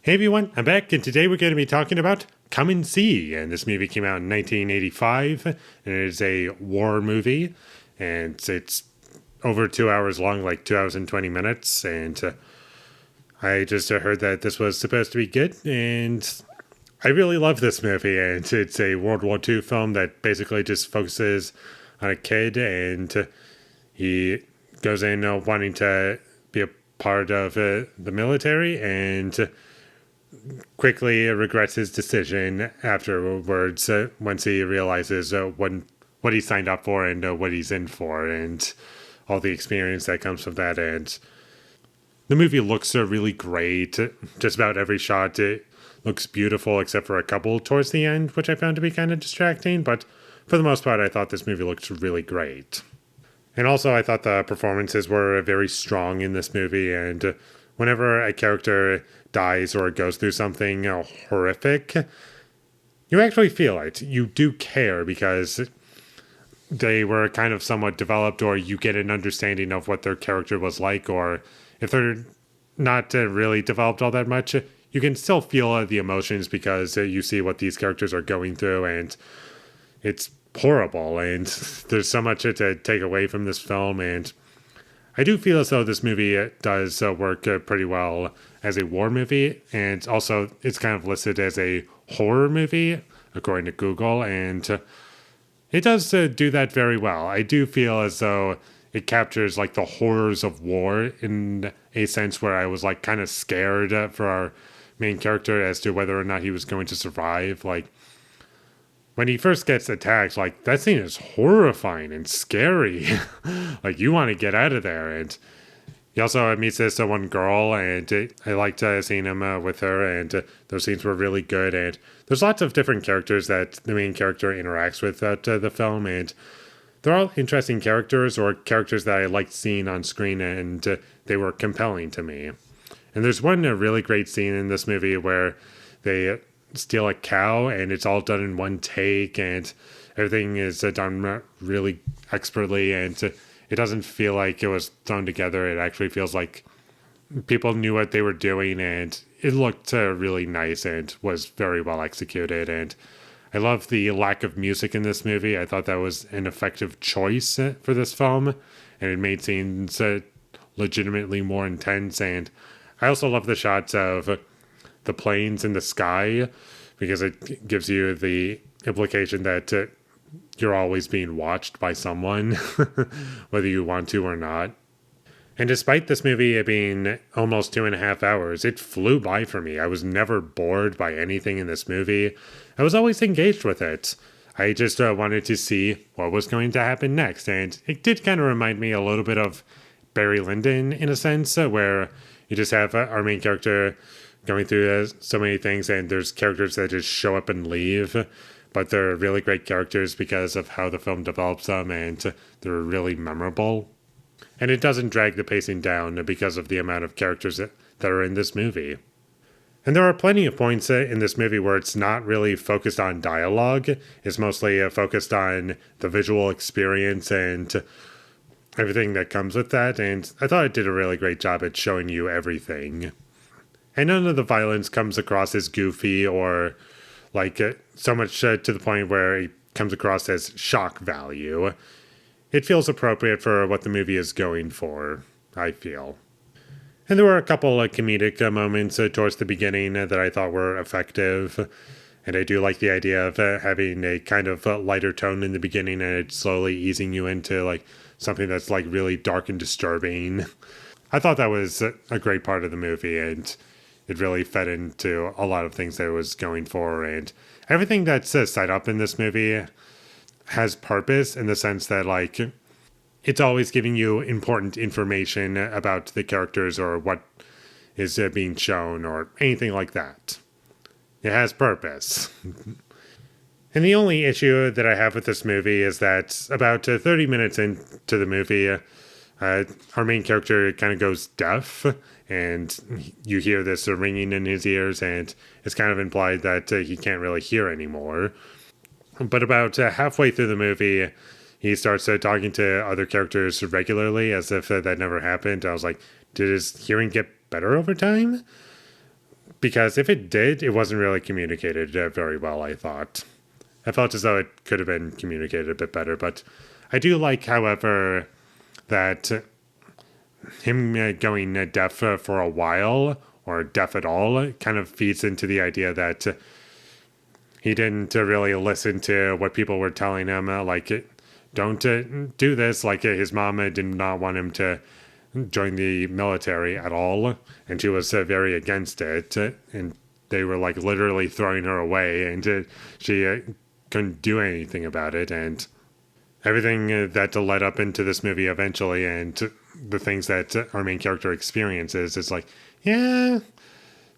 Hey everyone, I'm back, and today we're going to be talking about Come and See. And this movie came out in 1985, and it is a war movie, and it's over 2 hours long, like 2 hours and 20 minutes. And I just heard that this was supposed to be good, and I really love this movie. And it's a World War II film that basically just focuses on a kid, and he goes in wanting to be a part of the military, and quickly regrets his decision afterwards once he realizes what he signed up for and what he's in for and all the experience that comes from that. And the movie looks really great. Just about every shot it looks beautiful except for a couple towards the end, which I found to be kind of distracting. But for the most part, I thought this movie looked really great. And also, I thought the performances were very strong in this movie. And whenever a character dies or goes through something horrific, you actually feel it. You do care because they were kind of somewhat developed, or you get an understanding of what their character was like. Or if they're not really developed all that much, you can still feel the emotions because you see what these characters are going through, and it's horrible. And there's so much to take away from this film, and I do feel as though this movie does work pretty well as a war movie, and also it's kind of listed as a horror movie according to Google, and it does do that very well. I do feel as though it captures like the horrors of war in a sense where I was like kind of scared for our main character as to whether or not he was going to survive. Like when he first gets attacked, like that scene is horrifying and scary. Like you want to get out of there. And he also meets this one girl, and I liked seeing him with her, and those scenes were really good. And there's lots of different characters that the main character interacts with throughout the film, and they're all interesting characters or characters that I liked seeing on screen, and they were compelling to me. And there's one really great scene in this movie where they steal a cow, and it's all done in one take, and everything is done really expertly, and it doesn't feel like it was thrown together. It actually feels like people knew what they were doing, and it looked really nice and was very well executed. And I love the lack of music in this movie. I thought that was an effective choice for this film, and it made scenes legitimately more intense. And I also love the shots of the planes in the sky because it gives you the implication that you're always being watched by someone, whether you want to or not. And despite this movie being almost 2.5 hours, it flew by for me. I was never bored by anything in this movie. I was always engaged with it. I just wanted to see what was going to happen next. And it did kind of remind me a little bit of Barry Lyndon in a sense, where you just have our main character going through so many things, and there's characters that just show up and leave, but they're really great characters because of how the film develops them, and they're really memorable. And it doesn't drag the pacing down because of the amount of characters that are in this movie. And there are plenty of points in this movie where it's not really focused on dialogue. It's mostly focused on the visual experience and everything that comes with that. And I thought it did a really great job at showing you everything. And none of the violence comes across as goofy or like so much to the point where it comes across as shock value. It feels appropriate for what the movie is going for, I feel. And there were a couple of comedic moments towards the beginning that I thought were effective. And I do like the idea of having a kind of lighter tone in the beginning and it slowly easing you into like something that's like really dark and disturbing. I thought that was a great part of the movie, and it really fed into a lot of things that it was going for. And everything that's set up in this movie has purpose in the sense that like it's always giving you important information about the characters or what is being shown or anything like that. It has purpose. And the only issue that I have with this movie is that about 30 minutes into the movie, our main character kind of goes deaf, and you hear this ringing in his ears, and it's kind of implied that he can't really hear anymore. But about halfway through the movie, he starts talking to other characters regularly as if that never happened. I was like, did his hearing get better over time? because if it did, it wasn't really communicated very well, I thought. I felt as though it could have been communicated a bit better, but I do like, however, that him going deaf for a while, or deaf at all, kind of feeds into the idea that he didn't really listen to what people were telling him, don't do this. Like his mom did not want him to join the military at all, and she was very against it, and they were like literally throwing her away, and she couldn't do anything about it, and everything that led up into this movie eventually, and the things that our main character experiences, is like, yeah,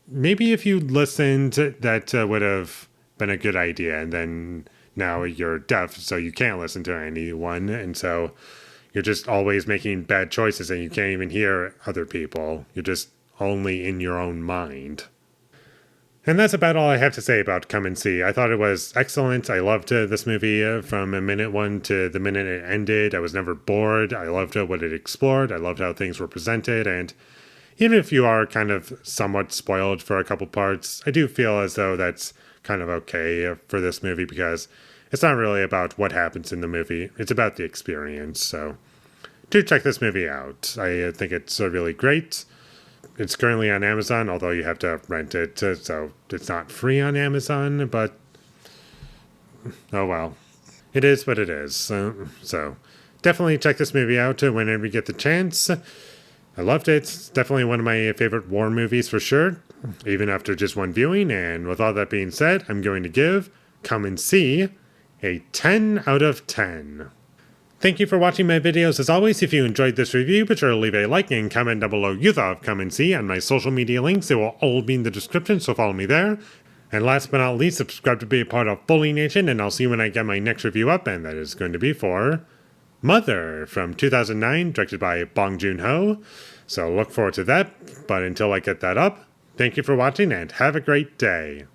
maybe if you listened, that would have been a good idea, and then now you're deaf, so you can't listen to anyone, and so you're just always making bad choices, and you can't even hear other people. You're just only in your own mind. And that's about all I have to say about Come and See. I thought it was excellent. I loved this movie from minute one to the minute it ended. I was never bored. I loved what it explored. I loved how things were presented. And even if you are kind of somewhat spoiled for a couple parts, I do feel as though that's kind of okay for this movie, because it's not really about what happens in the movie. It's about the experience. So do check this movie out. I think it's really great. It's currently on Amazon, although you have to rent it, so it's not free on Amazon, but oh well. It is what it is. So definitely check this movie out whenever you get the chance. I loved it. It's definitely one of my favorite war movies for sure, even after just one viewing. And with all that being said, I'm going to give Come and See a 10 out of 10. Thank you for watching my videos. As always, if you enjoyed this review, be sure to leave a like and comment down below you thought of Come and See, and my social media links. They will all be in the description, so follow me there. And last but not least, subscribe to be a part of Foley Nation, and I'll see you when I get my next review up, and that is going to be for Mother from 2009, directed by Bong Joon-ho. So look forward to that, but until I get that up, thank you for watching and have a great day.